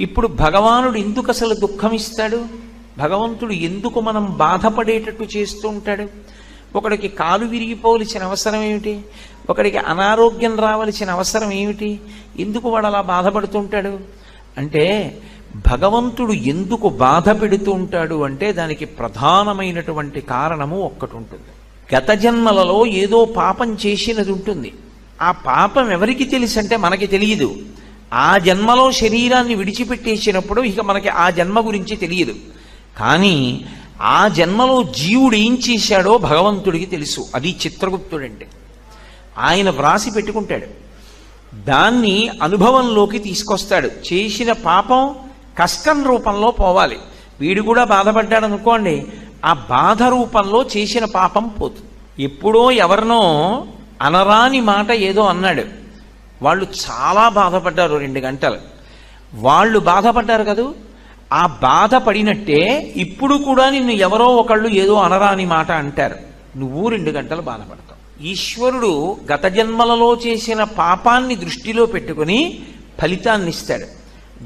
ఇప్పుడు భగవానుడు ఎందుకు అసలు దుఃఖం ఇస్తాడు? భగవంతుడు ఎందుకు మనం బాధపడేటట్టు చేస్తూ ఉంటాడు? ఒకడికి కాలు విరిగిపోవలసిన అవసరం ఏమిటి? ఒకడికి అనారోగ్యం రావలసిన అవసరం ఏమిటి? ఎందుకు వాడు అలా బాధపడుతుంటాడు అంటే, భగవంతుడు ఎందుకు బాధ పెడుతూ ఉంటాడు అంటే దానికి ప్రధానమైనటువంటి కారణము ఒక్కటి ఉంటుంది. గత జన్మలలో ఏదో పాపం చేసినది ఉంటుంది. ఆ పాపం ఎవరికి తెలుసు అంటే మనకి తెలియదు. ఆ జన్మలో శరీరాన్ని విడిచిపెట్టేసినప్పుడు ఇక మనకి ఆ జన్మ గురించి తెలియదు. కానీ ఆ జన్మలో జీవుడు ఏం చేశాడో భగవంతుడికి తెలుసు. అది చిత్రగుప్తుడంటే. ఆయన వ్రాసి పెట్టుకుంటాడు, దాన్ని అనుభవంలోకి తీసుకొస్తాడు. చేసిన పాపం కష్టం రూపంలో పోవాలి. వీడు కూడా బాధపడ్డాడు అనుకోండి, ఆ బాధ రూపంలో చేసిన పాపం పోతుంది. ఎప్పుడో ఎవరినో అనరాని మాట ఏదో అన్నాడు, వాళ్ళు చాలా బాధపడ్డారు 2 గంటలు. వాళ్ళు బాధపడ్డారు కదూ, ఆ బాధపడినట్టే ఇప్పుడు కూడా నిన్ను ఎవరో ఒకళ్ళు ఏదో అనరాని మాట అంటారు, నువ్వు 2 గంటలు బాధపడతావు. ఈశ్వరుడు గత జన్మలలో చేసిన పాపాన్ని దృష్టిలో పెట్టుకుని ఫలితాన్ని ఇస్తాడు.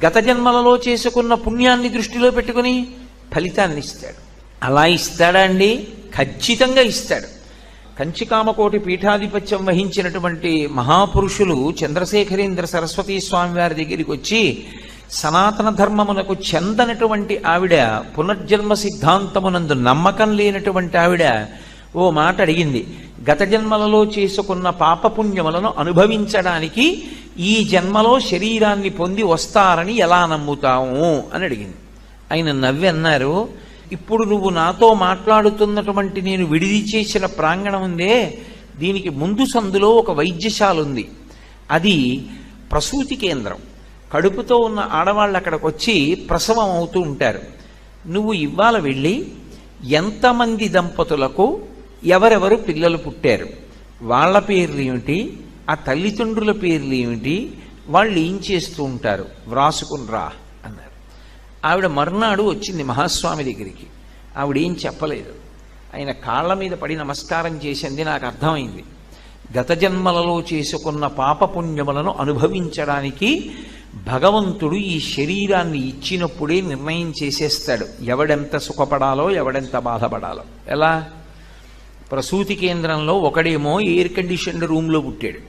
గత జన్మలలో చేసుకున్న పుణ్యాన్ని దృష్టిలో పెట్టుకుని ఫలితాన్ని ఇస్తాడు. అలా ఇస్తాడా అండి? ఖచ్చితంగా ఇస్తాడు. కంచికామకోటి పీఠాధిపత్యం వహించినటువంటి మహాపురుషులు చంద్రశేఖరేంద్ర సరస్వతీ స్వామి వారి దగ్గరికి వచ్చి, సనాతన ధర్మమునకు చెందనటువంటి ఆవిడ, పునర్జన్మ సిద్ధాంతమునందు నమ్మకం లేనటువంటి ఆవిడ ఓ మాట అడిగింది. గత జన్మలలో చేసుకున్న పాపపుణ్యములను అనుభవించడానికి ఈ జన్మలో శరీరాన్ని పొంది వస్తారని ఎలా నమ్ముతాము అని అడిగింది. ఆయన నవ్వి అన్నారు, ఇప్పుడు నువ్వు నాతో మాట్లాడుతున్నటువంటి నేను విడిది చేసిన ప్రాంగణం ఉందే, దీనికి ముందు సందులో ఒక వైద్యశాల ఉంది. అది ప్రసూతి కేంద్రం. కడుపుతో ఉన్న ఆడవాళ్ళు అక్కడికి వచ్చి ప్రసవం అవుతూ ఉంటారు. నువ్వు ఇవాళ వెళ్ళి ఎంతమంది దంపతులకు ఎవరెవరు పిల్లలు పుట్టారు, వాళ్ళ పేర్లు ఏమిటి, ఆ తల్లిదండ్రుల పేర్లు ఏమిటి, వాళ్ళు ఏం చేస్తూ ఉంటారు వ్రాసుకుని రా అన్నారు. ఆవిడ మర్నాడు వచ్చింది మహాస్వామి దగ్గరికి. ఆవిడేం చెప్పలేదు. ఆయన కాళ్ళ మీద పడి నమస్కారం చేసింది. నాకు అర్థమైంది, గత జన్మలలో చేసుకున్న పాపపుణ్యములను అనుభవించడానికి భగవంతుడు ఈ శరీరాన్ని ఇచ్చినప్పుడే నిర్ణయం చేసేస్తాడు ఎవడెంత సుఖపడాలో ఎవడెంత బాధపడాలో. ఎలా? ప్రసూతి కేంద్రంలో ఒకడేమో ఎయిర్ కండిషన్డ్ రూమ్లో పుట్టాడు,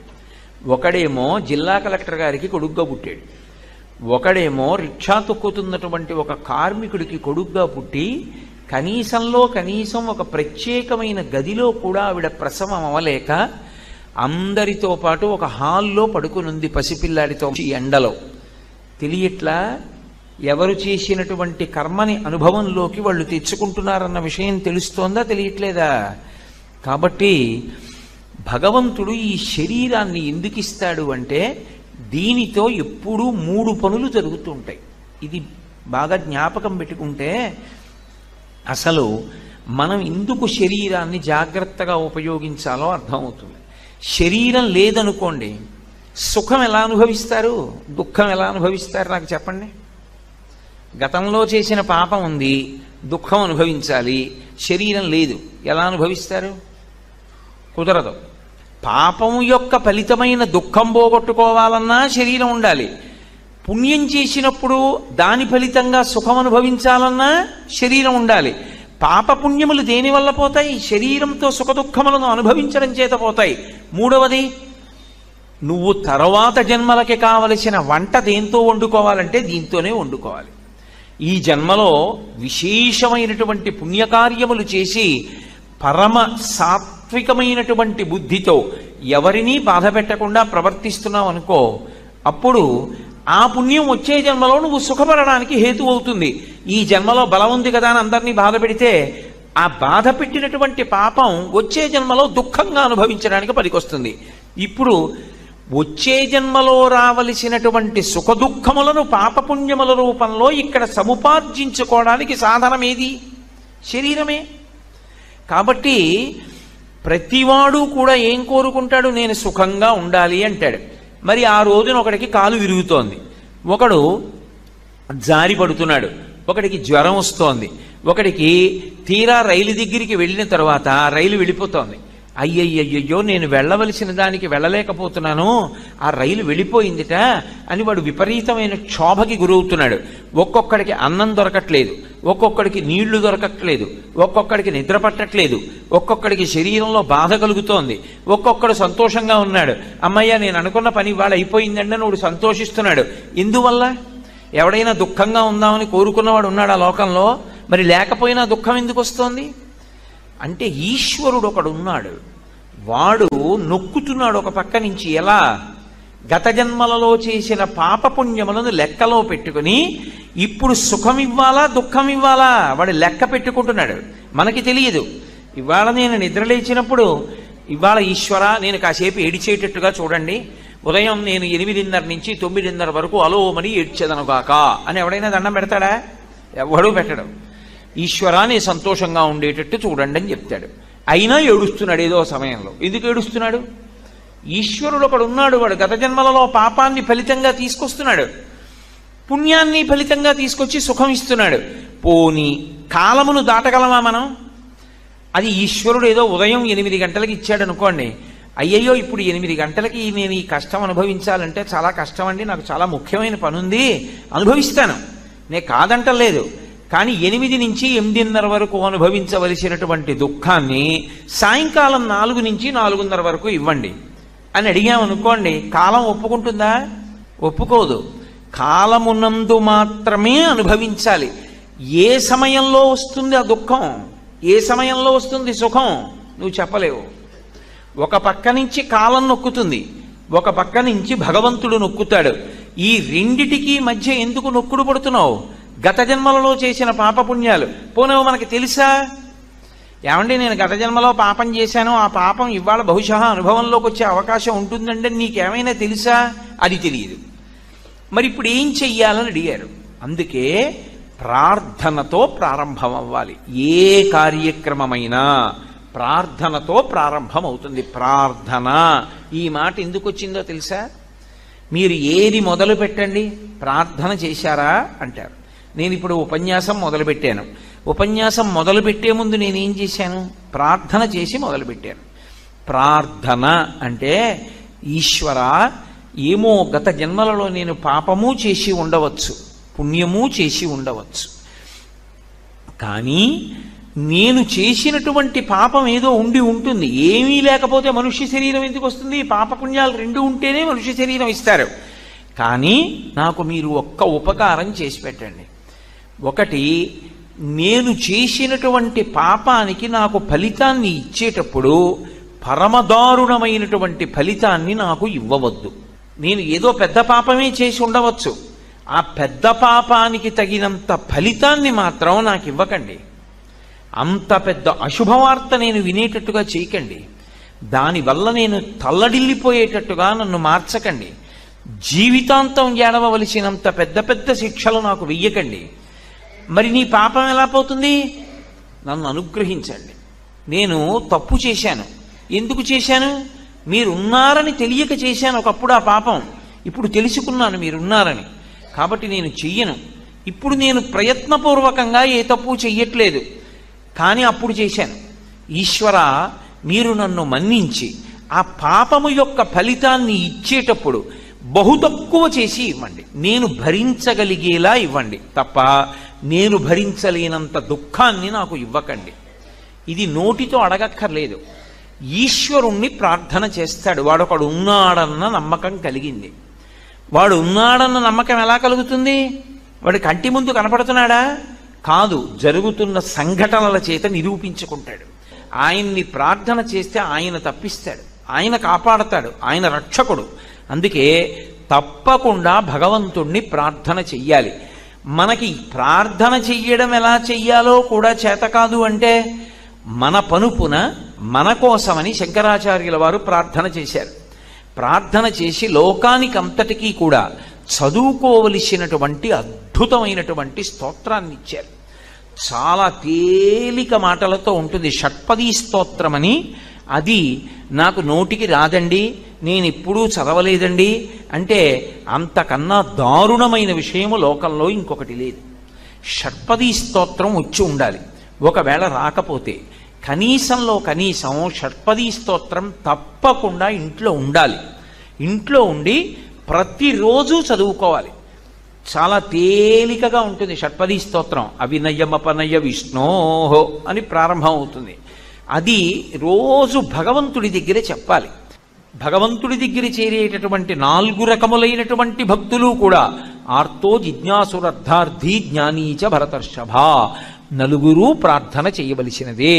ఒకడేమో జిల్లా కలెక్టర్ గారికి కొడుగ్గా పుట్టాడు, ఒకడేమో రిక్షా తొక్కుతున్నటువంటి ఒక కార్మికుడికి కొడుగ్గా పుట్టి కనీసంలో కనీసం ఒక ప్రత్యేకమైన గదిలో కూడా ఆవిడ ప్రసవం అవ్వలేక అందరితో పాటు ఒక హాల్లో పడుకునుంది పసిపిల్లాడితో. ఈ ఎండలో తెలియట్లా ఎవరు చేసినటువంటి కర్మని అనుభవంలోకి వాళ్ళు తెచ్చుకుంటున్నారన్న విషయం తెలుస్తోందా తెలియట్లేదా? కాబట్టి భగవంతుడు ఈ శరీరాన్ని ఎందుకు ఇస్తాడు అంటే దీనితో ఎప్పుడూ 3 పనులు జరుగుతూ ఉంటాయి. ఇది బాగా జ్ఞాపకం పెట్టుకుంటే అసలు మనం ఎందుకు శరీరాన్ని జాగ్రత్తగా ఉపయోగించాలో అర్థమవుతుంది. శరీరం లేదనుకోండి, సుఖం ఎలా అనుభవిస్తారు, దుఃఖం ఎలా అనుభవిస్తారు నాకు చెప్పండి. గతంలో చేసిన పాపం ఉంది, దుఃఖం అనుభవించాలి, శరీరం లేదు, ఎలా అనుభవిస్తారు? కుదరదు. పాపము యొక్క ఫలితమైన దుఃఖం పోగొట్టుకోవాలన్నా శరీరం ఉండాలి. పుణ్యం చేసినప్పుడు దాని ఫలితంగా సుఖం అనుభవించాలన్నా శరీరం ఉండాలి. పాపపుణ్యములు దేనివల్ల పోతాయి? శరీరంతో సుఖ దుఃఖములను అనుభవించడం చేత పోతాయి. మూడవది, నువ్వు తర్వాత జన్మలకి కావలసిన వంట దేంతో వండుకోవాలంటే దీంతోనే వండుకోవాలి. ఈ జన్మలో విశేషమైనటువంటి పుణ్యకార్యములు చేసి పరమ సాత్వికమైనటువంటి బుద్ధితో ఎవరినీ బాధ పెట్టకుండా ప్రవర్తిస్తున్నావు అనుకో, అప్పుడు ఆ పుణ్యం వచ్చే జన్మలో నువ్వు సుఖపడడానికి హేతు అవుతుంది. ఈ జన్మలో బలం ఉంది కదా అని అందరినీ బాధ పెడితే ఆ బాధ పెట్టినటువంటి పాపం వచ్చే జన్మలో దుఃఖంగా అనుభవించడానికి పనికొస్తుంది. ఇప్పుడు వచ్చే జన్మలో రావలసినటువంటి సుఖ దుఃఖములను పాపపుణ్యముల రూపంలో ఇక్కడ సముపార్జించుకోవడానికి సాధనం ఏది? శరీరమే. కాబట్టి ప్రతివాడు కూడా ఏం కోరుకుంటాడు? నేను సుఖంగా ఉండాలి అంటాడు. మరి ఆ రోజున ఒకడికి కాలు విరుగుతోంది, ఒకడు జారి పడుతున్నాడు, ఒకడికి జ్వరం వస్తోంది, ఒకడికి తీరా రైలు దగ్గరికి వెళ్ళిన తర్వాత రైలు వెళ్ళిపోతోంది, అయ్యయ్యయ్యో నేను వెళ్ళవలసిన దానికి వెళ్ళలేకపోతున్నాను, ఆ రైలు వెళ్ళిపోయిందిట అని వాడు విపరీతమైన క్షోభకి గురవుతున్నాడు. ఒక్కొక్కడికి అన్నం దొరకట్లేదు, ఒక్కొక్కడికి నీళ్లు దొరకట్లేదు, ఒక్కొక్కడికి నిద్ర పట్టట్లేదు, ఒక్కొక్కడికి శరీరంలో బాధ కలుగుతోంది, ఒక్కొక్కడు సంతోషంగా ఉన్నాడు. అమ్మయ్య నేను అనుకున్న పని ఇవాళ అయిపోయిందండి వాడు సంతోషిస్తున్నాడు. ఎందువల్ల? ఎవడైనా దుఃఖంగా ఉందామని కోరుకున్నవాడు ఉన్నాడు ఆ లోకంలో? మరి లేకపోయినా దుఃఖం ఎందుకు వస్తోంది అంటే ఈశ్వరుడు ఒకడు ఉన్నాడు, వాడు నొక్కుతున్నాడు ఒక పక్క నుంచి. ఎలా? గత జన్మలలో చేసిన పాపపుణ్యములను లెక్కలో పెట్టుకుని ఇప్పుడు సుఖం ఇవ్వాలా దుఃఖం ఇవ్వాలా వాడు లెక్క పెట్టుకుంటున్నాడు. మనకి తెలియదు. ఇవాళ నేను నిద్రలేచినప్పుడు ఇవాళ ఈశ్వర నేను కాసేపు ఏడిచేటట్టుగా చూడండి, ఉదయం నేను 8:30 నుంచి 9:30 వరకు అలోమని ఏడ్చేదనుగాక అని ఎవడైనా దండం పెడతాడా? ఎవడూ పెట్టడం. ఈశ్వరాన్ని సంతోషంగా ఉండేటట్టు చూడండి అని చెప్తాడు. అయినా ఏడుస్తున్నాడు ఏదో సమయంలో. ఎందుకు ఏడుస్తున్నాడు? ఈశ్వరుడు ఒకడు ఉన్నాడు, వాడు గత జన్మలలో పాపాన్ని ఫలితంగా తీసుకొస్తున్నాడు, పుణ్యాన్ని ఫలితంగా తీసుకొచ్చి సుఖం ఇస్తున్నాడు. పోనీ కాలమును దాటగలమా మనం? అది ఈశ్వరుడు ఏదో ఉదయం 8 గంటలకి ఇచ్చాడు అనుకోండి, అయ్యయ్యో ఇప్పుడు 8 గంటలకి నేను ఈ కష్టం అనుభవించాలంటే చాలా కష్టం అండి, నాకు చాలా ముఖ్యమైన పని ఉంది, అనుభవిస్తాను, నేను కాదంటలేదు. కానీ 8 నుంచి 8:30 వరకు అనుభవించవలసినటువంటి దుఃఖాన్ని సాయంకాలం 4 నుంచి 4:30 వరకు ఇవ్వండి అని అడిగామనుకోండి, కాలం ఒప్పుకుంటుందా? ఒప్పుకోదు. కాలమునందు మాత్రమే అనుభవించాలి. ఏ సమయంలో వస్తుంది ఆ దుఃఖం, ఏ సమయంలో వస్తుంది సుఖం నువ్వు చెప్పలేవు. ఒక పక్క నుంచి కాలం నొక్కుతుంది, ఒక పక్క నుంచి భగవంతుడు నొక్కుతాడు. ఈ రెండిటికి మధ్య ఎందుకు నొక్కుడు పడుతున్నావు? గత జన్మలలో చేసిన పాపపుణ్యాలు పోనవు మనకి తెలుసా? ఏమండి నేను గత జన్మలో పాపం చేశాను, ఆ పాపం ఇవాళ బహుశా అనుభవంలోకి వచ్చే అవకాశం ఉంటుందండి నీకేమైనా తెలుసా? అది తెలియదు. మరి ఇప్పుడు ఏం చెయ్యాలని అడిగారు. అందుకే ప్రార్థనతో ప్రారంభం అవ్వాలి. ఏ కార్యక్రమమైనా ప్రార్థనతో ప్రారంభం అవుతుంది. ప్రార్థన ఈ మాట ఎందుకు వచ్చిందో తెలుసా? మీరు ఏది మొదలు పెట్టండి, ప్రార్థన చేశారా అంటారు. నేను ఇప్పుడు ఉపన్యాసం మొదలుపెట్టాను, ఉపన్యాసం మొదలుపెట్టే ముందు నేనేం చేశాను? ప్రార్థన చేసి మొదలుపెట్టాను. ప్రార్థన అంటే ఈశ్వర ఏమో గత జన్మలలో నేను పాపము చేసి ఉండవచ్చు, పుణ్యము చేసి ఉండవచ్చు, కానీ నేను చేసినటువంటి పాపం ఏదో ఉండి ఉంటుంది. ఏమీ లేకపోతే మనుష్య శరీరం ఎందుకు వస్తుంది? పాపపుణ్యాలు రెండు ఉంటేనే మనుష్య శరీరం ఇస్తారు. కానీ నాకు మీరు ఒక్క ఉపకారం చేసి పెట్టండి. ఒకటి, నేను చేసినటువంటి పాపానికి నాకు ఫలితాన్ని ఇచ్చేటప్పుడు పరమదారుణమైనటువంటి ఫలితాన్ని నాకు ఇవ్వవద్దు. నేను ఏదో పెద్ద పాపమే చేసి ఉండవచ్చు, ఆ పెద్ద పాపానికి తగినంత ఫలితాన్ని మాత్రం నాకు ఇవ్వకండి. అంత పెద్ద అశుభవార్త నేను వినేటట్టుగా చేయకండి. దానివల్ల నేను తల్లడిల్లిపోయేటట్టుగా నన్ను మార్చకండి. జీవితాంతం ఏడవలసినంత పెద్ద పెద్ద శిక్షలు నాకు వెయ్యకండి. మరి నీ పాపం ఎలా పోతుంది? నన్ను అనుగ్రహించండి. నేను తప్పు చేశాను. ఎందుకు చేశాను? మీరున్నారని తెలియక చేశాను ఒకప్పుడు ఆ పాపం. ఇప్పుడు తెలుసుకున్నాను మీరున్నారని, కాబట్టి నేను చెయ్యను. ఇప్పుడు నేను ప్రయత్నపూర్వకంగా ఏ తప్పు చెయ్యట్లేదు, కానీ అప్పుడు చేశాను. ఈశ్వర మీరు నన్ను మన్నించి ఆ పాపము యొక్క ఫలితాన్ని ఇచ్చేటప్పుడు బహు తక్కువ చేసి ఇవ్వండి, నేను భరించగలిగేలా ఇవ్వండి తప్ప నేను భరించలేనంత దుఃఖాన్ని నాకు ఇవ్వకండి. ఇది నోటితో అడగక్కర్లేదు, ఈశ్వరుణ్ణి ప్రార్థన చేస్తాడు. వాడొకడు ఉన్నాడన్న నమ్మకం కలిగింది. వాడు ఉన్నాడన్న నమ్మకం ఎలా కలుగుతుంది? వాడి కంటి ముందు కనపడుతున్నాడా? కాదు, జరుగుతున్న సంఘటనల చేత నిరూపించుకుంటాడు. ఆయన్ని ప్రార్థన చేస్తే ఆయన తప్పిస్తాడు, ఆయన కాపాడతాడు, ఆయన రక్షకుడు. అందుకే తప్పకుండా భగవంతుణ్ణి ప్రార్థన చెయ్యాలి. మనకి ప్రార్థన చెయ్యడం ఎలా చెయ్యాలో కూడా చేత కాదు అంటే మన పనుపున మన కోసమని శంకరాచార్యుల వారు ప్రార్థన చేశారు. ప్రార్థన చేసి లోకానికి అంతటికీ కూడా చదువుకోవలసినటువంటి అద్భుతమైనటువంటి స్తోత్రాన్ని ఇచ్చారు. చాలా తేలిక మాటలతో ఉంటుంది. షట్పదీ స్తోత్రమని, అది నాకు నోటికి రాదండి, నేను ఎప్పుడూ చదవలేదండి అంటే అంతకన్నా దారుణమైన విషయము లోకంలో ఇంకొకటి లేదు. షట్పదీ స్తోత్రం వచ్చి ఉండాలి. ఒకవేళ రాకపోతే కనీసంలో కనీసం షట్పదీ స్తోత్రం తప్పకుండా ఇంట్లో ఉండాలి. ఇంట్లో ఉండి ప్రతిరోజు చదువుకోవాలి. చాలా తేలికగా ఉంటుంది షట్పదీ స్తోత్రం. అవినయమపనయ విష్ణోహో అని ప్రారంభం అవుతుంది. అది రోజు భగవంతుడి దగ్గర చెప్పాలి. భగవంతుడి దగ్గర చేరేటటువంటి 4 రకములైనటువంటి భక్తులు కూడా ఆర్తో జిజ్ఞాసురర్థార్థి జ్ఞానీచ భరతర్షభ, నలుగురు ప్రార్థన చేయవలసినదే.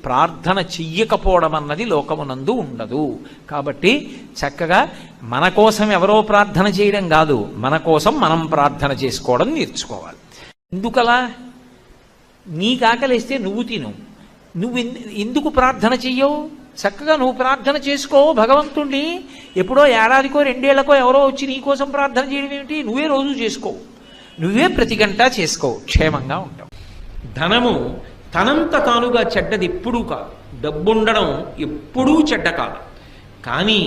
ప్రార్థన చెయ్యకపోవడం అన్నది లోకమునందు ఉండదు. కాబట్టి చక్కగా మన కోసం ఎవరో ప్రార్థన చేయడం కాదు, మన కోసం మనం ప్రార్థన చేసుకోవడం నేర్చుకోవాలి. ఎందుకలా? నీకు ఆకలిస్తే నువ్వు తిను. నువ్వు ఎందుకు ప్రార్థన చెయ్యవు? చక్కగా నువ్వు ప్రార్థన చేసుకో భగవంతుణ్ణి. ఎప్పుడో ఏడాదికో 2 ఏళ్లకో ఎవరో వచ్చి నీకోసం ప్రార్థన చేయడం ఏమిటి? నువ్వే రోజు చేసుకో, నువ్వే ప్రతి గంట చేసుకో, క్షేమంగా ఉంటావు. ధనము తనంత తానుగా చెడ్డది ఎప్పుడూ కాదు. డబ్బుండడం ఎప్పుడూ చెడ్డ కాదు. కానీ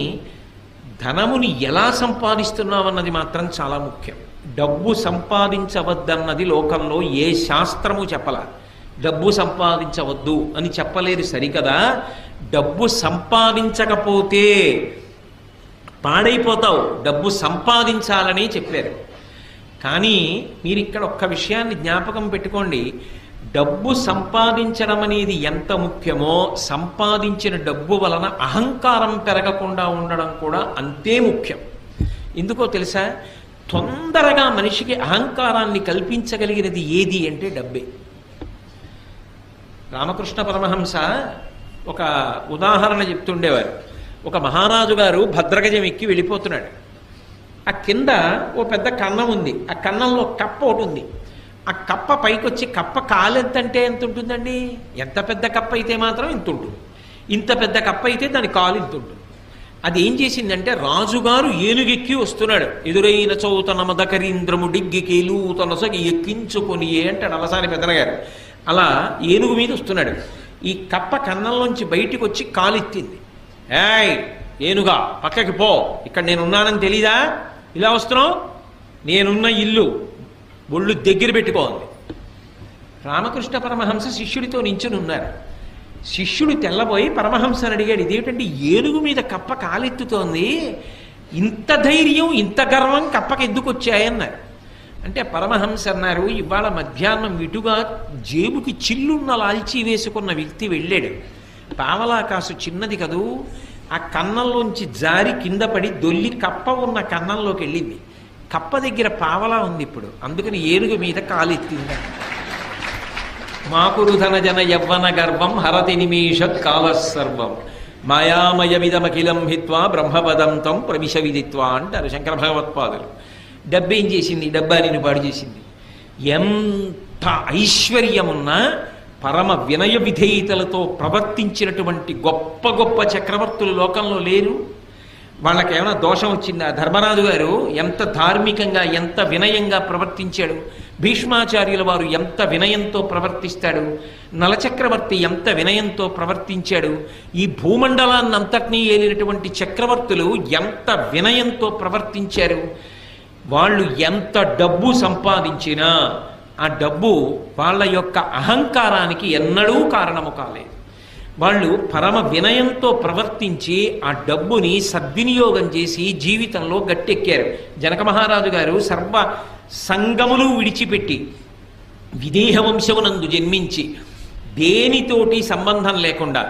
ధనముని ఎలా సంపాదిస్తున్నామన్నది మాత్రం చాలా ముఖ్యం. డబ్బు సంపాదించవద్దన్నది లోకంలో ఏ శాస్త్రము చెప్పలా. డబ్బు సంపాదించవద్దు అని చెప్పలేదు సరికదా. డబ్బు సంపాదించకపోతే పాడైపోతావు, డబ్బు సంపాదించాలని చెప్పారు. కానీ మీరు ఇక్కడ ఒక్క విషయాన్ని జ్ఞాపకం పెట్టుకోండి. డబ్బు సంపాదించడం అనేది ఎంత ముఖ్యమో, సంపాదించిన డబ్బు వలన అహంకారం పెరగకుండా ఉండడం కూడా అంతే ముఖ్యం. ఎందుకో తెలుసా? తొందరగా మనిషికి అహంకారాన్ని కల్పించగలిగినది ఏది అంటే డబ్బే. రామకృష్ణ పరమహంస ఒక ఉదాహరణ చెప్తుండేవారు. ఒక మహారాజు గారు భద్రగజం ఎక్కి వెళ్ళిపోతున్నాడు. ఆ కింద ఓ పెద్ద కన్నం ఉంది. ఆ కన్నంలో కప్ప ఒకటి ఉంది. ఆ కప్ప పైకి వచ్చి, కప్ప కాలు ఎంతంటే ఎంత ఉంటుందండి? ఎంత పెద్ద కప్ప అయితే మాత్రం ఇంత ఉంటుంది. ఇంత పెద్ద కప్ప అయితే దాని కాలు ఇంత ఉంటుంది. అది ఏం చేసిందంటే, రాజుగారు ఏనుగెక్కి వస్తున్నాడు. ఎదురైన చౌతన మదకరీంద్రము డిగ్గికేలు తనసగి ఎక్కించుకొని అంటాడు అలసాని పెద్దనగారు. అలా ఏనుగు మీద వస్తున్నాడు. ఈ కప్ప కన్నంలోంచి బయటికి వచ్చి కాలెత్తింది. ఏయ్ ఏనుగా, పక్కకి పో, ఇక్కడ నేనున్నానని తెలీదా? ఇలా వస్తున్నావు? నేనున్న ఇల్లు ఒళ్ళు దగ్గర పెట్టుకోండి. రామకృష్ణ పరమహంస శిష్యుడితో నించుని ఉన్నారు. శిష్యుడు తెల్లబోయి పరమహంసని అడిగాడు, ఇదేమిటండి ఏనుగు మీద కప్ప కాలెత్తుతోంది, ఇంత ధైర్యం ఇంత గర్వం కప్పకి ఎందుకు వచ్చాయన్నారు. అంటే పరమహంస అన్నారు, ఇవాళ మధ్యాహ్నం ఇటుగా జేబుకి చిల్లున్న లాల్చీ వేసుకున్న వ్యక్తి వెళ్ళాడు. పావలా కాసు చిన్నది కదూ, ఆ కన్నంలోంచి జారి కింద పడి దొల్లి కప్ప ఉన్న కన్నంలోకి వెళ్ళింది. కప్ప దగ్గర పావలా ఉంది ఇప్పుడు, అందుకని ఏనుగు మీద కాలెత్తింది. మాకురుధన జన యవ్వన గర్వం హరతి నిమేష కాలసర్వం మాయామయమిదమఖిలం హిత్వా బ్రహ్మపదంతం ప్రవిశ విదిత్వా అంటారు శంకర భగవత్పాదులు. డబ్బేం చేసింది? డబ్బా నిన్ను పాడు చేసింది. ఎంత ఐశ్వర్యమున్నా పరమ వినయ విధేయతలతో ప్రవర్తించినటువంటి గొప్ప గొప్ప చక్రవర్తులు లోకంలో లేరు. వాళ్ళకేమైనా దోషం వచ్చిందా? ధర్మరాజు గారు ఎంత ధార్మికంగా ఎంత వినయంగా ప్రవర్తించాడు. భీష్మాచార్యుల వారు ఎంత వినయంతో ప్రవర్తిస్తాడు. నలచక్రవర్తి ఎంత వినయంతో ప్రవర్తించాడు. ఈ భూమండలాన్నంతటినీ ఏలినటువంటి చక్రవర్తులు ఎంత వినయంతో ప్రవర్తించారు. వాళ్ళు ఎంత డబ్బు సంపాదించినా ఆ డబ్బు వాళ్ళ యొక్క అహంకారానికి ఎన్నడూ కారణము కాలేదు. వాళ్ళు పరమ వినయంతో ప్రవర్తించి ఆ డబ్బుని సద్వినియోగం చేసి జీవితంలో గట్టెక్కారు. జనక మహారాజు గారు సర్వ సంగములు విడిచిపెట్టి విదేహ వంశమునందు జన్మించి దేనితోటి సంబంధం లేకుండా,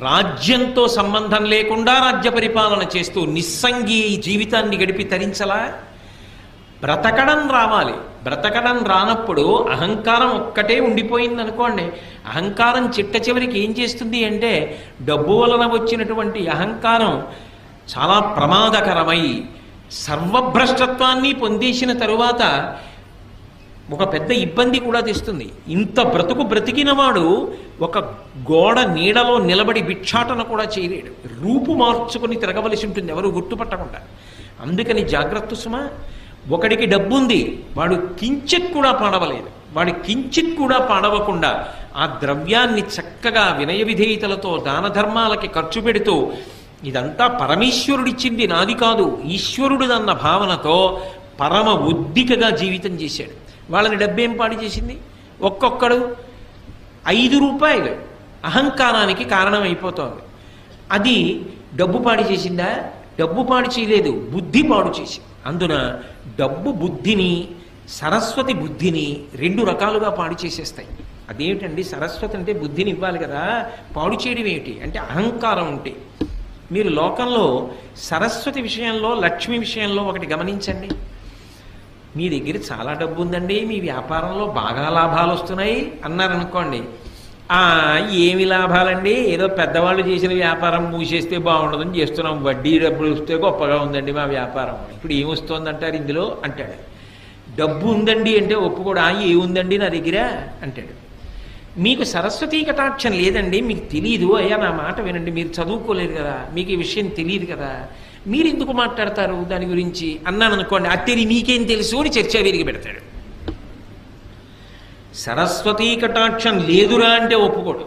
రాజ్యంతో సంబంధం లేకుండా రాజ్య పరిపాలన చేస్తూ నిస్సంగి జీవితాన్ని గడిపి తరించలా? బ్రతకడం రావాలి. బ్రతకడం రానప్పుడు అహంకారం ఒక్కటే ఉండిపోయింది అనుకోండి. అహంకారం చిట్ట చివరికి ఏం చేస్తుంది అంటే, డబ్బు వలన వచ్చినటువంటి అహంకారం చాలా ప్రమాదకరమై సర్వభ్రష్టత్వాన్ని పొందేసిన తరువాత ఒక పెద్ద ఇబ్బంది కూడా తెస్తుంది. ఇంత బ్రతుకు బ్రతికినవాడు ఒక గోడ నీడలో నిలబడి భిక్షాటన కూడా చేయలేడు. రూపు మార్చుకొని తిరగవలసి ఉంటుంది ఎవరు గుర్తుపట్టకుండా. అందుకని జాగ్రత్త సుమా. ఒకడికి డబ్బుంది, వాడు కించిత్ కూడా పాడవలేదు. వాడు కించిత్ కూడా పాడవకుండా ఆ ద్రవ్యాన్ని చక్కగా వినయ విధేయతలతో దాన ధర్మాలకి ఖర్చు పెడుతూ, ఇదంతా పరమేశ్వరుడిచ్చింది నాది కాదు, ఈశ్వరుడిదన్న భావనతో పరమ ఉద్దికగా జీవితం చేశాడు. వాళ్ళని డబ్బేం పాడు చేసింది? ఒక్కొక్కడు 5 రూపాయలు అహంకారానికి కారణమైపోతోంది. అది డబ్బు పాడు చేసిందా? డబ్బు పాడు చేయలేదు, బుద్ధి పాడు చేసింది. అందున డబ్బు బుద్ధిని, సరస్వతి బుద్ధిని రెండు రకాలుగా పాడు చేసేస్తాయి. అదేమిటండి, సరస్వతి అంటే బుద్ధిని ఇవ్వాలి కదా, పాడు చేయడం ఏమిటి అంటే అహంకారం ఉంటే. మీరు లోకంలో సరస్వతి విషయంలో, లక్ష్మి విషయంలో ఒకటి గమనించండి. మీ దగ్గర చాలా డబ్బు ఉందండి, మీ వ్యాపారంలో బాగా లాభాలు వస్తున్నాయి అన్నారనుకోండి, ఏమి లాభాలండి, ఏదో పెద్దవాళ్ళు చేసిన వ్యాపారం మూసేస్తే బాగుండదని చేస్తున్నాం, వడ్డీ డబ్బులు వస్తే గొప్పగా ఉందండి మా వ్యాపారం, ఇప్పుడు ఏమొస్తుంది అంటారు ఇందులో అంటాడు. డబ్బు ఉందండి అంటే ఒప్పుకోడా, ఏముందండి నా దగ్గర అంటాడు. మీకు సరస్వతీ కటాక్షం లేదండి, మీకు తెలియదు, అయ్యా నా మాట వినండి, మీరు చదువుకోలేదు కదా, మీకు ఈ విషయం తెలియదు కదా, మీరు ఎందుకు మాట్లాడతారు దాని గురించి అన్నాను అనుకోండి, అత్తేరి నీకేం తెలుసు అని చర్చ విరిగి పెడతాడు. సరస్వతీ కటాక్షం లేదురా అంటే ఒప్పుకోడు,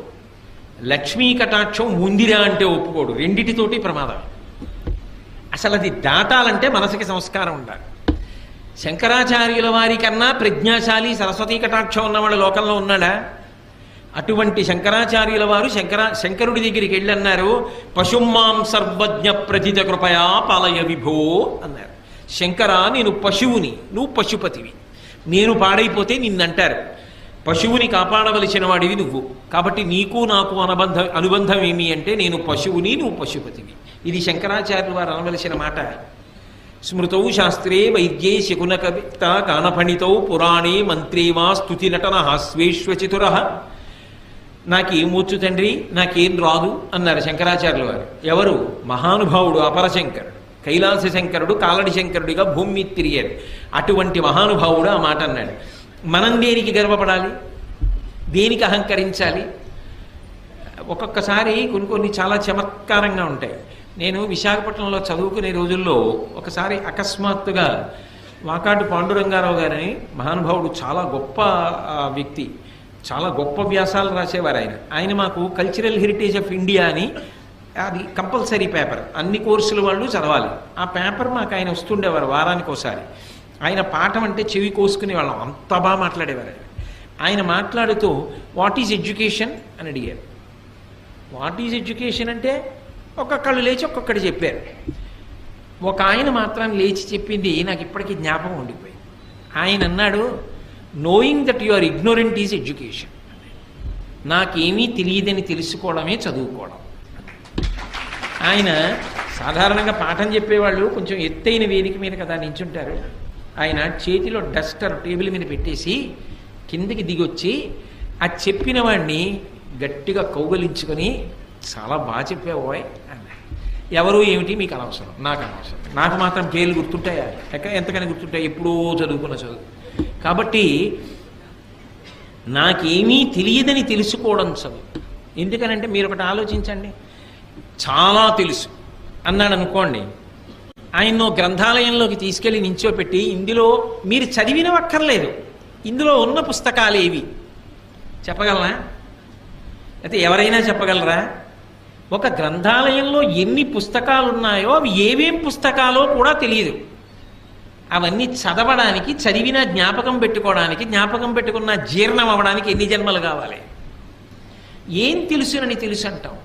లక్ష్మీ కటాక్షం ఉందిరా అంటే ఒప్పుకోడు, రెండిటితోటి ప్రమాదం. అసలు అది దాటాలంటే మనసుకి సంస్కారం ఉండాలి. శంకరాచార్యుల వారి కన్నా ప్రజ్ఞాశాలి సరస్వతీ కటాక్షం ఉన్నవాడు లోకంలో ఉన్నాడా? అటువంటి శంకరాచార్యుల వారు శంకరుడి దగ్గరికి వెళ్ళి అన్నారు, పశుమాం సర్వజ్ఞ ప్రథిత కృపయా పాలయ విభో అన్నారు. శంకర, నేను పశువుని, నువ్వు పశుపతివి, నేను పాడైపోతే నిన్నంటారు. పశువుని కాపాడవలసిన వాడివి నువ్వు, కాబట్టి నీకు నాకు అనుబంధం ఏమి అంటే నేను పశువుని, నువ్వు పశుపతివి. ఇది శంకరాచార్యుల వారు అనవలసిన మాట. స్మృతౌ శాస్త్రే వైద్యే శకున కవిత గానఫణితౌ పురాణే మంత్రే వా స్తుతి నటన హాస్వేశ్వచితుర. నాకేమొచ్చు తండ్రి, నాకేం రాదు అన్నారు శంకరాచార్యుల వారు. ఎవరు? మహానుభావుడు అపరశంకరుడు, కైలాస శంకరుడు కాలడి శంకరుడిగా భూమి మీద తిరిగారు. అటువంటి మహానుభావుడు ఆ మాట అన్నాడు. మనం దేనికి గర్వపడాలి, దేనికి అహంకరించాలి? ఒక్కొక్కసారి కొన్ని చాలా చమత్కారంగా ఉంటాయి. నేను విశాఖపట్నంలో చదువుకునే రోజుల్లో ఒకసారి అకస్మాత్తుగా వాకాటి పాండురంగారావు గారని మహానుభావుడు, చాలా గొప్ప వ్యక్తి, చాలా గొప్ప వ్యాసాలు రాసేవారు ఆయన మాకు కల్చరల్ హెరిటేజ్ ఆఫ్ ఇండియా అని, అది కంపల్సరీ పేపర్, అన్ని కోర్సుల వాళ్ళు చదవాలి. ఆ పేపర్ మాకు ఆయన వస్తుండేవారు వారానికి ఒకసారి. ఆయన పాఠం అంటే చెవి కోసుకునే వాళ్ళం, అంత బాగా మాట్లాడేవారు. ఆయన మాట్లాడుతూ వాట్ ఈజ్ ఎడ్యుకేషన్ అని అడిగారు. వాట్ ఈజ్ ఎడ్యుకేషన్ అంటే ఒక్కొక్కళ్ళు లేచి ఒక్కొక్కటి చెప్పారు. ఒక ఆయన మాత్రం లేచి చెప్పింది నాకు ఇప్పటికీ జ్ఞాపకం ఉండిపోయింది. ఆయన అన్నాడు, knowing that you are ignorant is education. నాకేమీ తెలియదని తెలుసుకోవడమే చదువుకోవడం. ఆయన సాధారణంగా పాఠం చెప్పేవాళ్ళు కొంచెం ఎత్తైన వేదిక మీద కదా నించుంటారు. ఆయన చేతిలో డస్టర్ టేబుల్ మీద పెట్టేసి కిందకి దిగొచ్చి ఆ చెప్పిన వాడిని గట్టిగా కౌగలించుకొని, చాలా బాగా చెప్పావోయ్ అన్నాడు. ఎవరు ఏమిటి మీకు అనవసరం, నాకు అనవసరం, నాకు మాత్రం పేర్లు గుర్తుంటాయా? ఎంతకని గుర్తుంటాయి, ఎప్పుడో చదువుకున్న చదువు. కాబట్టి నాకేమీ తెలియదని తెలుసుకోవడం చదువు. ఎందుకనంటే మీరు ఒకటి ఆలోచించండి, చాలా తెలుసు అన్నాడు అనుకోండి, ఆయన్నో గ్రంథాలయంలోకి తీసుకెళ్ళి నించోపెట్టి ఇందులో మీరు చదివినవక్కర్లేదు, ఇందులో ఉన్న పుస్తకాలు ఏవి చెప్పగలరా? అయితే ఎవరైనా చెప్పగలరా? ఒక గ్రంథాలయంలో ఎన్ని పుస్తకాలు ఉన్నాయో అవి ఏవేం పుస్తకాలో కూడా తెలియదు. అవన్నీ చదవడానికి, చదివిన జ్ఞాపకం పెట్టుకోవడానికి, జ్ఞాపకం పెట్టుకున్న జీర్ణం అవ్వడానికి ఎన్ని జన్మలు కావాలి? ఏం తెలుసునని తెలుసు అంటాం.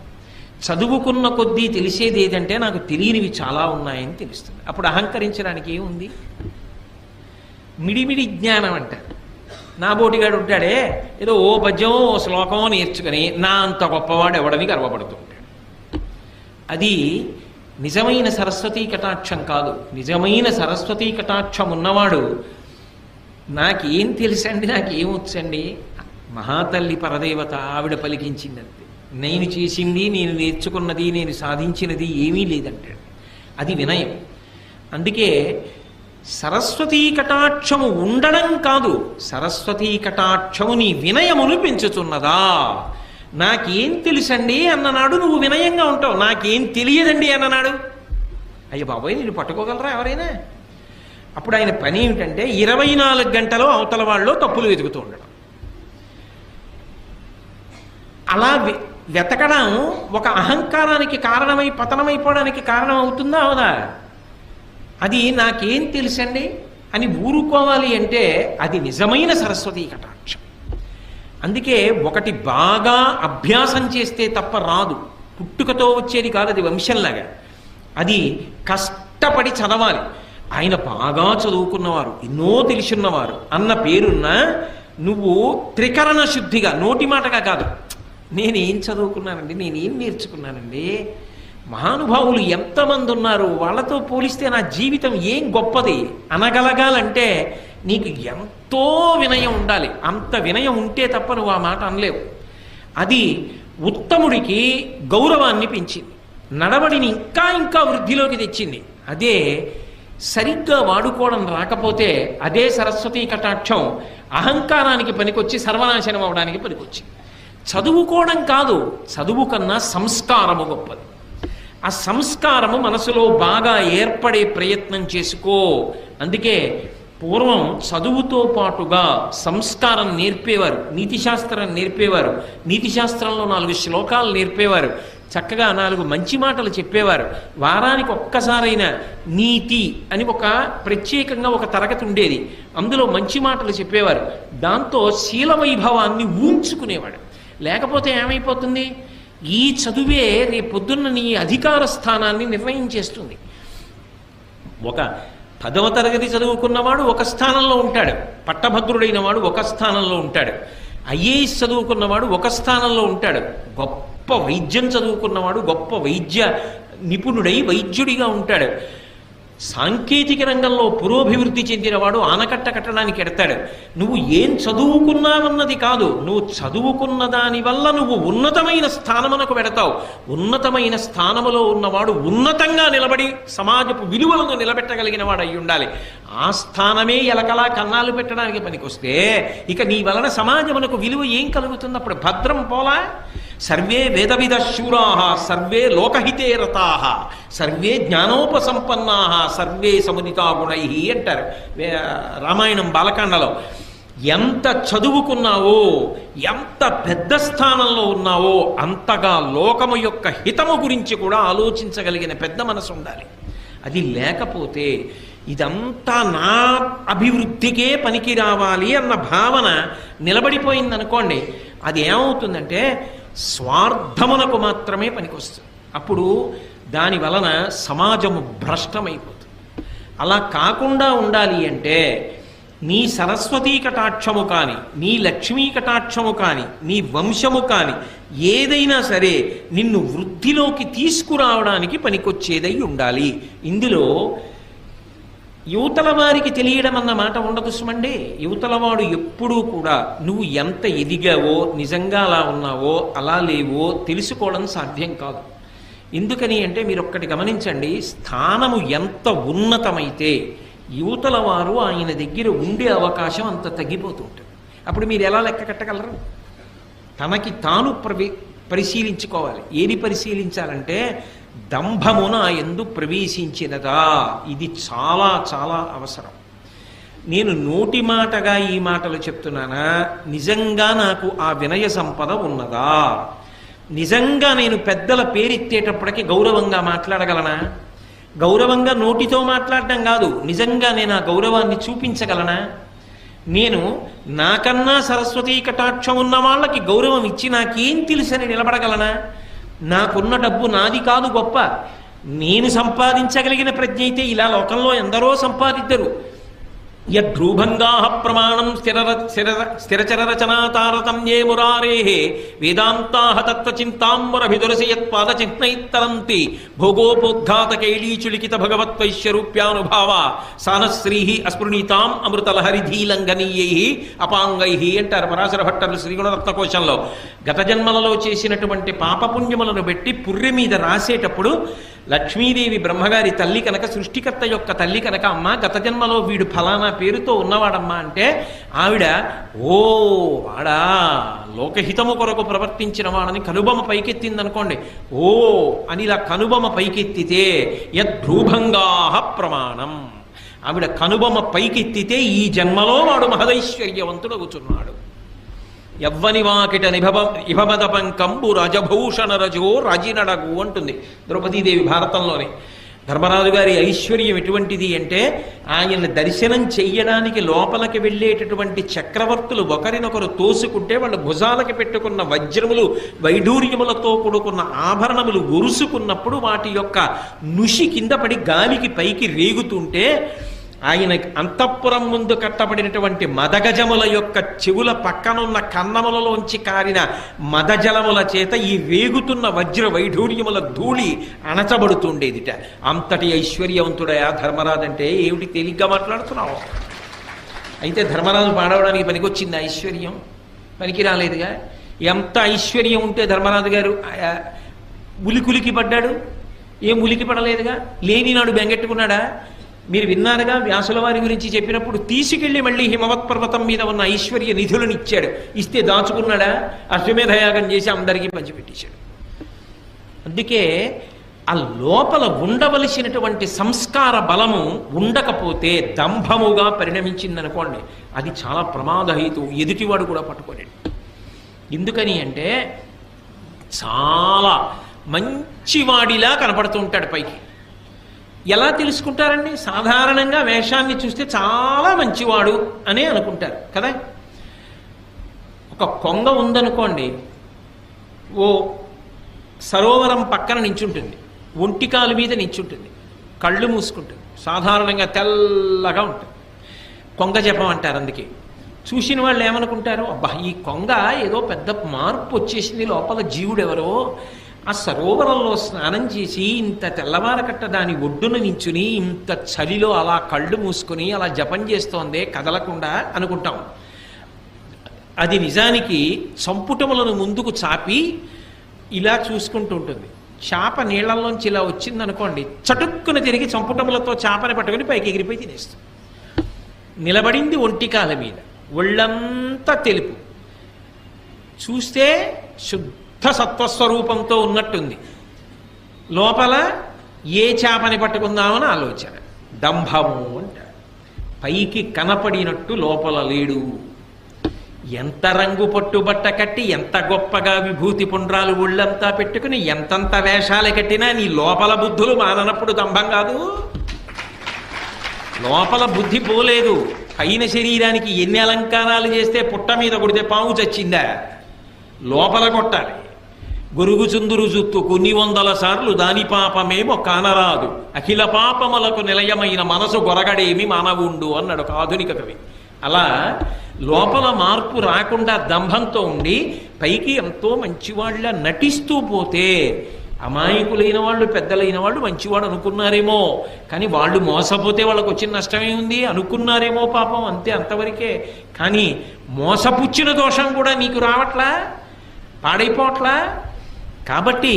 చదువుకున్న కొద్దీ తెలిసేది ఏదంటే నాకు తెలియనివి చాలా ఉన్నాయని తెలుస్తుంది. అప్పుడు అహంకరించడానికి ఏముంది? మిడిమిడి జ్ఞానం అంటారు. నా బోటిగాడు ఉంటాడే, ఏదో ఓ పద్యం ఓ శ్లోకమో నేర్చుకుని నా అంత గొప్పవాడు ఎవడని గర్వపడుతూ ఉంటాడు. అది నిజమైన సరస్వతీ కటాక్షం కాదు. నిజమైన సరస్వతీ కటాక్షం ఉన్నవాడు నాకేం తెలుసండి, నాకేమొచ్చండి, మహాతల్లి పరదేవత ఆవిడ పలికించిందంతే, నేను చేసింది, నేను నేర్చుకున్నది, నేను సాధించినది ఏమీ లేదంటాడు. అది వినయం. అందుకే సరస్వతీ కటాక్షము ఉండడం కాదు, సరస్వతీ కటాక్షము నీ వినయమును పెంచుతున్నదా. నాకేం తెలుసండి అన్ననాడు నువ్వు వినయంగా ఉంటావు, నాకేం తెలియదండి అన్ననాడు అయ్య బాబోయ్ నేను పట్టుకోగలరా ఎవరైనా? అప్పుడు ఆయన పని ఏమిటంటే 24 గంటలు అవతల వాళ్ళు తప్పులు వెతుకుతూ ఉండడం. అలా వెతకడం ఒక అహంకారానికి కారణమై పతనమైపోవడానికి కారణం అవుతుందా అవదా? అది నాకేం తెలుసండి అని ఊరుకోవాలి అంటే అది నిజమైన సరస్వతీ కటాక్షం. అందుకే ఒకటి బాగా అభ్యాసం చేస్తే తప్ప రాదు, పుట్టుకతో వచ్చేది కాదు, అది వంశంలాగా. అది కష్టపడి చదవాలి. ఆయన బాగా చదువుకున్నవారు, ఎన్నో తెలుసున్నవారు అన్న పేరున్న నువ్వు త్రికరణ శుద్ధిగా, నోటి మాటగా కాదు, నేనేం చదువుకున్నానండి, నేనేం నేర్చుకున్నానండి, మహానుభావులు ఎంతమంది ఉన్నారు, వాళ్ళతో పోలిస్తే నా జీవితం ఏం గొప్పది అనగలగాలంటే నీకు ఎంతో వినయం ఉండాలి. అంత వినయం ఉంటే తప్ప నువ్వు ఆ మాట అనలేవు. అది ఉత్తముడికి గౌరవాన్ని పెంచింది, నడవడిని ఇంకా ఇంకా వృద్ధిలోకి తెచ్చింది. అదే సరిగ్గా వాడుకోవడం రాకపోతే అదే సరస్వతీ కటాక్షం అహంకారానికి పనికొచ్చి సర్వనాశనం అవడానికి పనికొచ్చి. చదువుకోవడం కాదు, చదువు కన్నా సంస్కారము గొప్పది. ఆ సంస్కారము మనసులో బాగా ఏర్పడే ప్రయత్నం చేసుకో. అందుకే పూర్వం చదువుతో పాటుగా సంస్కారం నేర్పేవారు, నీతిశాస్త్రం నేర్పేవారు, నీతిశాస్త్రంలో 4 శ్లోకాలు నేర్పేవారు, చక్కగా 4 మంచి మాటలు చెప్పేవారు. వారానికి ఒక్కసారైనా నీతి అని ఒక ప్రత్యేకంగా ఒక తరగతి ఉండేది, అందులో మంచి మాటలు చెప్పేవారు. దాంతో శీల వైభవాన్ని ఊంచుకునేవాడు. లేకపోతే ఏమైపోతుంది, ఈ చదువే రేపొద్దున్న నీ అధికార స్థానాన్ని నిర్ణయించేస్తుంది. ఒక 10వ తరగతి చదువుకున్నవాడు ఒక స్థానంలో ఉంటాడు, పట్టభద్రుడైన వాడు ఒక స్థానంలో ఉంటాడు, ఐఏఎస్ చదువుకున్నవాడు ఒక స్థానంలో ఉంటాడు, గొప్ప వైద్యం చదువుకున్నవాడు గొప్ప వైద్య నిపుణుడై వైద్యుడిగా ఉంటాడు, సాంకేతిక రంగంలో పురోభివృద్ధి చెందినవాడు ఆనకట్ట కట్టడానికి ఎడతాడు. నువ్వు ఏం చదువుకున్నావన్నది కాదు, నువ్వు చదువుకున్న దాని వల్ల నువ్వు ఉన్నతమైన స్థానమునకు వెడతావు. ఉన్నతమైన స్థానములో ఉన్నవాడు ఉన్నతంగా నిలబడి సమాజపు విలువలను నిలబెట్టగలిగిన వాడు అయి ఉండాలి. ఆ స్థానమే ఎలకలా కన్నాలు పెట్టడానికి పనికొస్తే ఇక నీ వలన సమాజమునకు విలువ ఏం కలుగుతుంది? అప్పుడు భద్రం పోలా. సర్వే వేదవిద శూరాః సర్వే లోకహితే రతాః సర్వే జ్ఞానోపసంపన్నాః సర్వే సముదితా గుణైః అంటారు రామాయణం బాలకాండలో. ఎంత చదువుకున్నావో, ఎంత పెద్ద స్థానంలో ఉన్నావో అంతగా లోకము యొక్క హితము గురించి కూడా ఆలోచించగలిగిన పెద్ద మనసు ఉండాలి. అది లేకపోతే ఇదంతా నా అభివృద్ధికే పనికి రావాలి అన్న భావన నిలబడిపోయిందనుకోండి, అది ఏమవుతుందంటే స్వార్థమునకు మాత్రమే పనికొస్తుంది. అప్పుడు దాని వలన సమాజము భ్రష్టమైపోతుంది. అలా కాకుండా ఉండాలి అంటే నీ సరస్వతీ కటాక్షము కానీ, నీ లక్ష్మీ కటాక్షము కానీ, నీ వంశము కానీ ఏదైనా సరే నిన్ను వృద్ధిలోకి తీసుకురావడానికి పనికొచ్చేదై ఉండాలి. ఇందులో యువతల వారికి తెలియడం అన్న మాట ఉండదు సుమండి. యువతలవాడు ఎప్పుడూ కూడా నువ్వు ఎంత ఎదిగావో, నిజంగా అలా ఉన్నావో అలా లేవో తెలుసుకోవడం సాధ్యం కాదు. ఎందుకని అంటే మీరు ఒక్కటి గమనించండి, స్థానము ఎంత ఉన్నతమైతే యువతల వారు ఆయన దగ్గర ఉండే అవకాశం అంత తగ్గిపోతుంటుంది. అప్పుడు మీరు ఎలా లెక్క కట్టగలరు? తనకి తాను పరిశీలించుకోవాలి. ఏది పరిశీలించాలంటే దంభమున ఎందు ప్రవేశించినదా, ఇది చాలా చాలా అవసరం. నేను నోటి మాటగా ఈ మాటలు చెప్తున్నానా, నిజంగా నాకు ఆ వినయ సంపద ఉన్నదా, నిజంగా నేను పెద్దల పేరెత్తేటప్పటికి గౌరవంగా మాట్లాడగలనా, గౌరవంగా నోటితో మాట్లాడడం కాదు, నిజంగా నేను ఆ గౌరవాన్ని చూపించగలనా, నేను నాకన్నా సరస్వతీ కటాక్షం ఉన్న వాళ్ళకి గౌరవం ఇచ్చి నాకేం తెలుసని నిలబడగలనా, నాకున్న డబ్బు నాది కాదు గొప్ప, నేను సంపాదించగలిగిన ప్రజ్ఞ అయితే ఇలా లోకంలో ఎందరో సంపాదిద్దరు. యద్రూభంగాః ప్రమాణం స్థిరచరరచనా తారతమ్యే మురారేః వేదాంతాః తత్వచింతాంబరభిదురసయత్పాదచిహ్నైత్తరంతి భోగోపోద్ఘాతకైలీచులికిత భగవత్వైశ్యరూప్యానుభావ సానశ్రీః అస్పృణీతాం అమృతలహరిధీలంఘనీయైః అపాంగైః అంటారు పరాశర భట్టర్లు శ్రీగుణరత్నకోశంలో. గత జన్మలలో చేసినటువంటి పాపపుణ్యములను బట్టి పుర్రె మీద రాసేటప్పుడు లక్ష్మీదేవి బ్రహ్మగారి తల్లి కనుక, సృష్టికర్త యొక్క తల్లి కనుక, అమ్మ గత జన్మలో వీడు ఫలానా పేరుతో ఉన్నవాడమ్మా అంటే ఆవిడ ఓ వాడా లోకహితము కొరకు ప్రవర్తించిన వాడని కనుబొమ పైకెత్తిందనుకోండి, ఓ అని ఇలా కనుబొమ పైకెత్తితే యద్భ్రూభంగాః ప్రమాణం, ఆవిడ కనుబొమ పైకెత్తితే ఈ జన్మలో వాడు మహదైశ్వర్యవంతుడు అవుతున్నాడు. యవ్వని వాకిట ఇభమదపంకంబు రజభూషణ రజో రజినడగు అంటుంది ద్రౌపదీదేవి భారతంలోనే. ధర్మరాజు గారి ఐశ్వర్యం ఎటువంటిది అంటే ఆయన దర్శనం చెయ్యడానికి లోపలికి వెళ్ళేటటువంటి చక్రవర్తులు ఒకరినొకరు తోసుకుంటే వాళ్ళ భుజాలకి పెట్టుకున్న వజ్రములు వైఢూర్యములతో కూడుకున్న ఆభరణములు ఉరుసుకున్నప్పుడు వాటి యొక్క నుషి కింద పడి గాలికి పైకి రేగుతుంటే ఆయన అంతఃపురం ముందు కట్టబడినటువంటి మదగజముల యొక్క చెవుల పక్కనున్న కన్నములలోంచి కారిన మదజలముల చేత ఈ వేగుతున్న వజ్ర వైఢూర్యముల ధూళి అణచబడుతుండేదిట. అంతటి ఐశ్వర్యవంతుడయా ధర్మరాజు అంటే ఏమిటి తేలిగ్గా మాట్లాడుతున్నావు? అయితే ధర్మరాజు పాడవడానికి పనికొచ్చింది ఐశ్వర్యం? పనికి రాలేదుగా. ఎంత ఐశ్వర్యం ఉంటే ధర్మరాజు గారు ఉలికులికి పడ్డాడు? ఏం ఉలికి పడలేదుగా. లేనినాడు బెంగెట్టుకున్నాడా? మీరు విన్నారుగా వ్యాసుల వారి గురించి చెప్పినప్పుడు తీసుకెళ్లి మళ్ళీ హిమవత్ పర్వతం మీద ఉన్న ఐశ్వర్య నిధులను ఇచ్చాడు. ఇస్తే దాచుకున్నాడా? అశ్వమేధయాగం చేసి అందరికీ పంచిపెట్టేశాడు. అందుకే ఆ లోపల ఉండవలసినటువంటి సంస్కార బలము ఉండకపోతే దంభముగా పరిణమించిందనుకోండి, అది చాలా ప్రమాదహేతు. ఎదుటివాడు కూడా పట్టుకోలేడు. ఎందుకని అంటే చాలా మంచివాడిలా కనపడుతూ ఉంటాడు పైకి. ఎలా తెలుసుకుంటారండి? సాధారణంగా వేషాన్ని చూస్తే చాలా మంచివాడు అనే అనుకుంటారు కదా. ఒక కొంగ ఉందనుకోండి, ఓ సరోవరం పక్కన నించుంటుంది, ఒంటికాలు మీద నించుంటుంది, కళ్ళు మూసుకుంటుంది, సాధారణంగా తెల్లగా ఉంటుంది. కొంగ జపం అంటారు. అందుకే చూసిన వాళ్ళు ఏమనుకుంటారు, అబ్బా ఈ కొంగ ఏదో పెద్ద మార్పు వచ్చేసింది, లోపల జీవుడు ఎవరో ఆ సరోవరంలో స్నానం చేసి ఇంత తెల్లవారకట్ట దాని ఒడ్డున నించుని ఇంత చలిలో అలా కళ్ళు మూసుకొని అలా జపం చేస్తోందే కదలకుండా అనుకుంటాం. అది నిజానికి సంపుటములను ముందుకు చాపి ఇలా చూసుకుంటూ ఉంటుంది. చేప నీళ్లలోంచి ఇలా వచ్చిందనుకోండి, చటుక్కున తిరిగి సంపుటములతో చేపని పట్టుకుని పైకి ఎగిరిపోయి తినేస్తుంది. నిలబడింది ఒంటికాల మీద, ఒళ్ళంతా తెలుపు, చూస్తే శుద్ధ సత్వస్వరూపంతో ఉన్నట్టుంది. లోపల ఏ చేపని పట్టుకుందామని ఆలోచన. దంభము అంటారు. పైకి కనపడినట్టు లోపల లేడు. ఎంత రంగు పట్టుబట్ట కట్టి ఎంత గొప్పగా విభూతి పుండ్రాలు ఒళ్ళంతా పెట్టుకుని ఎంతంత వేషాలు కట్టినా నీ లోపల బుద్ధులు మాననప్పుడు దంభం కాదు. లోపల బుద్ధి పోలేదు. పైన శరీరానికి ఎన్ని అలంకారాలు చేస్తే పుట్ట మీద కొడితే పాము చచ్చిందా? లోపల కొట్టాలి. గురుగు చుందురు జుత్తు కొన్ని వందల సార్లు దాని పాపమేమో కానరాదు, అఖిల పాపములకు నిలయమైన మనసు గొరగడేమి మానవుండు అన్నాడు ఒక ఆధునిక కవి. అలా లోపల మార్పు రాకుండా దంభంతో ఉండి పైకి ఎంతో మంచివాళ్ళ నటిస్తూ పోతే అమాయకులైన వాళ్ళు, పెద్దలైన వాళ్ళు మంచివాడు అనుకున్నారేమో, కానీ వాళ్ళు మోసపోతే వాళ్ళకు వచ్చిన నష్టమే ఉంది. అనుకున్నారేమో పాపం, అంతే, అంతవరకే. కానీ మోసపుచ్చిన దోషం కూడా నీకు రావట్లా, పాడైపోవట్లా. కాబట్టి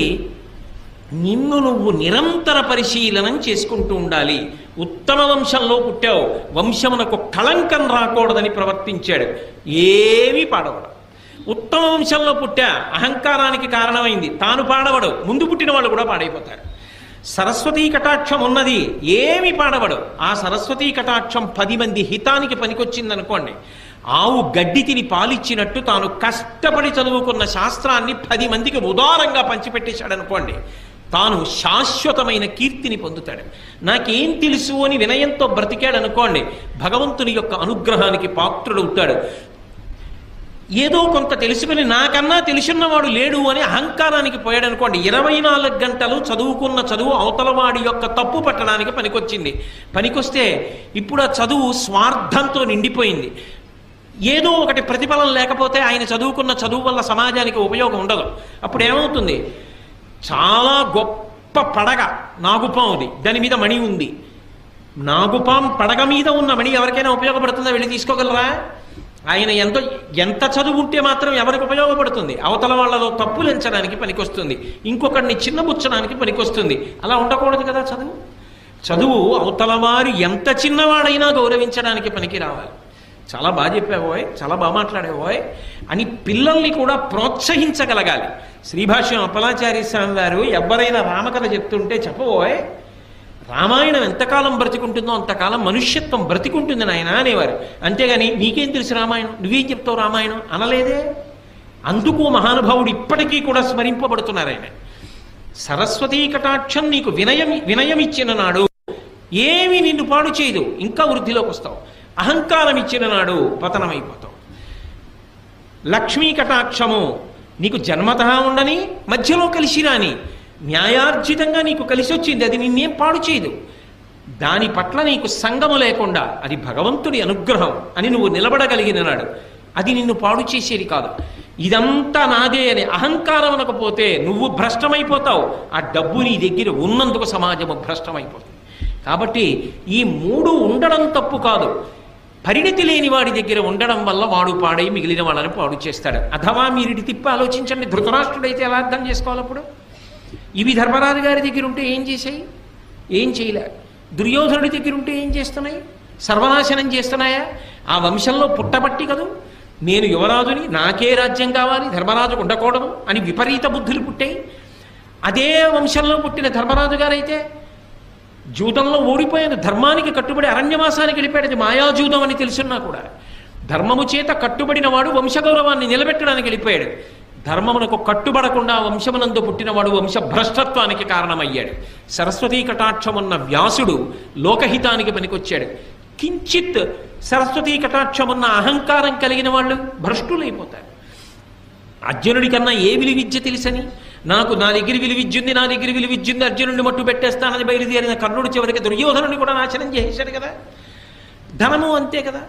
నిన్ను నువ్వు నిరంతర పరిశీలనం చేసుకుంటూ ఉండాలి. ఉత్తమ వంశంలో పుట్టావు, వంశమునకు కళంకం రాకూడదని ప్రవర్తించాడు, ఏమీ పాడవడు. ఉత్తమ వంశంలో పుట్టా, అహంకారానికి కారణమైంది, తాను పాడవడు, ముందు పుట్టిన వాళ్ళు కూడా పాడైపోతారు. సరస్వతీ కటాక్షం ఉన్నది, ఏమి పాడవడు. ఆ సరస్వతీ కటాక్షం 10 మంది హితానికి పనికొచ్చిందనుకోండి, ఆవు గడ్డి తిని పాలిచ్చినట్టు తాను కష్టపడి చదువుకున్న శాస్త్రాన్ని 10 మందికి ఉదారంగా పంచిపెట్టేశాడు అనుకోండి, తాను శాశ్వతమైన కీర్తిని పొందుతాడు. నాకేం తెలుసు అని వినయంతో బ్రతికాడు అనుకోండి, భగవంతుని యొక్క అనుగ్రహానికి పాత్రుడవుతాడు. ఏదో కొంత తెలుసుకుని నాకన్నా తెలుసున్నవాడు లేడు అని అహంకారానికి పోయాడు అనుకోండి, 24 గంటలు చదువుకున్న చదువు అవతలవాడి యొక్క తప్పు పట్టడానికి పనికొచ్చింది. పనికొస్తే ఇప్పుడు ఆ చదువు స్వార్థంతో నిండిపోయింది. ఏదో ఒకటి ప్రతిఫలం లేకపోతే ఆయన చదువుకున్న చదువు వల్ల సమాజానికి ఉపయోగం ఉండదు. అప్పుడు ఏమవుతుంది, చాలా గొప్ప పడగ నాగుపాముది, దాని మీద మణి ఉంది. నాగుపాం పడగ మీద ఉన్న మణి ఎవరికైనా ఉపయోగపడుతుందా? వెళ్ళి తీసుకోగలరా? ఆయన ఎంత చదువు ఉంటే మాత్రం ఎవరికి ఉపయోగపడుతుంది? అవతల వాళ్ళలో తప్పులు ఎంచడానికి పనికొస్తుంది, ఇంకొకరిని చిన్నబుచ్చడానికి పనికొస్తుంది. అలా ఉండకూడదు కదా. చదువు అవతల వారు ఎంత చిన్నవాడైనా గౌరవించడానికి పనికి రావాలి. చాలా బాగా చెప్పావోయ్, చాలా బాగా మాట్లాడేవోయ్ అని పిల్లల్ని కూడా ప్రోత్సహించగలగాలి. శ్రీభాష్యం అప్పలాచార్య స్వామి వారు ఎవరైనా రామకథ చెప్తుంటే చెప్పబోయ్, రామాయణం ఎంతకాలం బ్రతికుంటుందో అంతకాలం మనుష్యత్వం బ్రతికుంటుంది నాయన అనేవారు. అంతేగాని నీకేం తెలుసు రామాయణం, నువ్వేం చెప్తావు రామాయణం అనలేదే. అందుకు మహానుభావుడు ఇప్పటికీ కూడా స్మరింపబడుతున్నారు ఆయన. సరస్వతీ కటాక్షం నీకు వినయం ఇచ్చిన నాడు ఏమి నిన్ను పాడు చేయదు, ఇంకా వృద్ధిలోకి వస్తావు. అహంకారం ఇచ్చిన నాడు పతనమైపోతావు. లక్ష్మీ కటాక్షము నీకు జన్మతః ఉండని, మధ్యలో కలిసి రాని, న్యాయార్జితంగా నీకు కలిసి వచ్చింది, అది నిన్నేం పాడు చేయదు. దాని పట్ల నీకు సంగము లేకుండా అది భగవంతుడి అనుగ్రహం అని నువ్వు నిలబడగలిగిన నాడు అది నిన్ను పాడు చేసేది కాదు. ఇదంతా నాదే అని అహంకారం అనకపోతే నువ్వు భ్రష్టమైపోతావు. ఆ డబ్బు నీ దగ్గర ఉన్నందుకు సమాజము భ్రష్టమైపోతుంది. కాబట్టి ఈ మూడు ఉండడం తప్పు కాదు. పరిణతి లేని వాడి దగ్గర ఉండడం వల్ల వాడు పాడై మిగిలిన వాళ్ళని పాడు చేస్తాడు. అథవా మీరిటి తిప్పి ఆలోచించండి, ధృతరాష్ట్రుడైతే ఎలా అర్థం చేసుకోవాలి అప్పుడు? ఇవి ధర్మరాజు గారి దగ్గర ఉంటే ఏం చేశాయి? ఏం చేయలే. దుర్యోధనుడి దగ్గర ఉంటే ఏం చేస్తున్నాయి? సర్వనాశనం చేస్తున్నాయా? ఆ వంశంలో పుట్టబట్టి కదూ నేను యువరాజుని, నాకే రాజ్యం కావాలి, ధర్మరాజు ఉండకూడదు అని విపరీత బుద్ధులు పుట్టాయి. అదే వంశంలో పుట్టిన ధర్మరాజు గారైతే జూదంలో ఓడిపోయిన ధర్మానికి కట్టుబడి అరణ్యవాసానికి వెళ్ళిపోయాడు. అది మాయాజూదం అని తెలుసున్నా కూడా ధర్మము చేత కట్టుబడిన వాడు వంశగౌరవాన్ని నిలబెట్టడానికి వెళ్ళిపోయాడు. ధర్మమునకు కట్టుబడకుండా వంశమునందు పుట్టినవాడు వంశ భ్రష్టత్వానికి కారణమయ్యాడు. సరస్వతీ కటాక్షమున్న వ్యాసుడు లోకహితానికి పనికొచ్చాడు. కించిత్ సరస్వతీ కటాక్షమున్న అహంకారం కలిగిన వాళ్ళు భ్రష్టులైపోతారు. అర్జునుడి కన్నా ఏ విలువిద్య తెలుసని, నాకు నా దగ్గర విలువిద్యుంది, నా దగ్గర విలువిద్యుంది, అర్జునుడిని మట్టు పెట్టేస్తానని బయలుదేరిన కర్ణుడి చివరికి దుర్యోధనుని కూడా నాశనం చేసేశాడు కదా. ధనము అంతే కదా.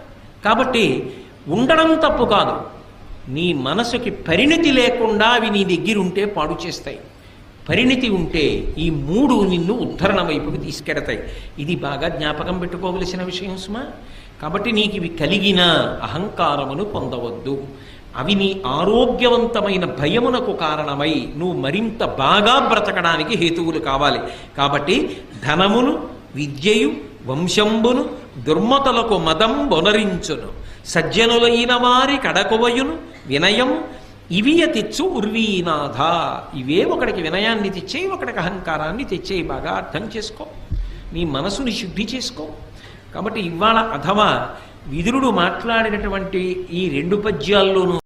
కాబట్టి ఉండడం తప్పు కాదు, నీ మనసుకి పరిణతి లేకుండా అవి నీ దగ్గర ఉంటే పాడు చేస్తాయి. పరిణతి ఉంటే ఈ మూడు నిన్ను ఉద్ధరణ వైపుకి తీసుకెడతాయి. ఇది బాగా జ్ఞాపకం పెట్టుకోవలసిన విషయం సుమా. కాబట్టి నీకు ఇవి కలిగిన అహంకారమును పొందవద్దు. అవి నీ ఆరోగ్యవంతమైన భయమునకు కారణమై నువ్వు మరింత బాగా బ్రతకడానికి హేతువులు కావాలి. కాబట్టి ధనమును, విద్యయు, వంశంబును దుర్మతులకు మదం బొనరించును, సజ్జనులైన వారి కడకువయును వినయం ఇవియ తెచ్చు ఉర్వీనాథ. ఇవే ఒకడికి వినయాన్ని తెచ్చేయి, ఒకడికి అహంకారాన్ని తెచ్చేయి. బాగా అర్థం చేసుకో, నీ మనసుని శుద్ధి చేసుకో. కాబట్టి ఇవాళ అథవా విదురుడు మాట్లాడినటువంటి ఈ 2 పద్యాల్లోనూ